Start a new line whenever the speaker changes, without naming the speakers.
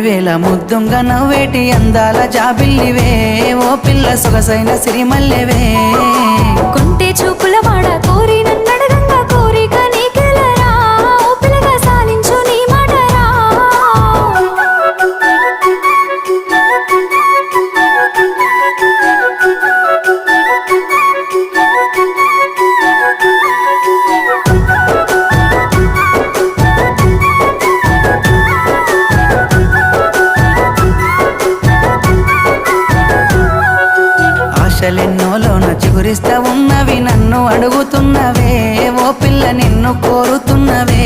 నడిమివేళ ముద్దుంగా నవ్వేటి అందాల జాబిల్లివే ఓ పిల్ల సొగసైన సిరిమల్లెవే
కుంటే చూపుల వాడ కోరి నన్నడగంగా కోరిక నీకెలరా ఓ పిల్లగా సాలించు నీ మాటరా
ఆశలెన్నోలోన చిగురిస్తా ఉన్నవి నన్ను అడుగుతున్నవే ఓ పిల్ల నిన్ను కోరుతున్నవే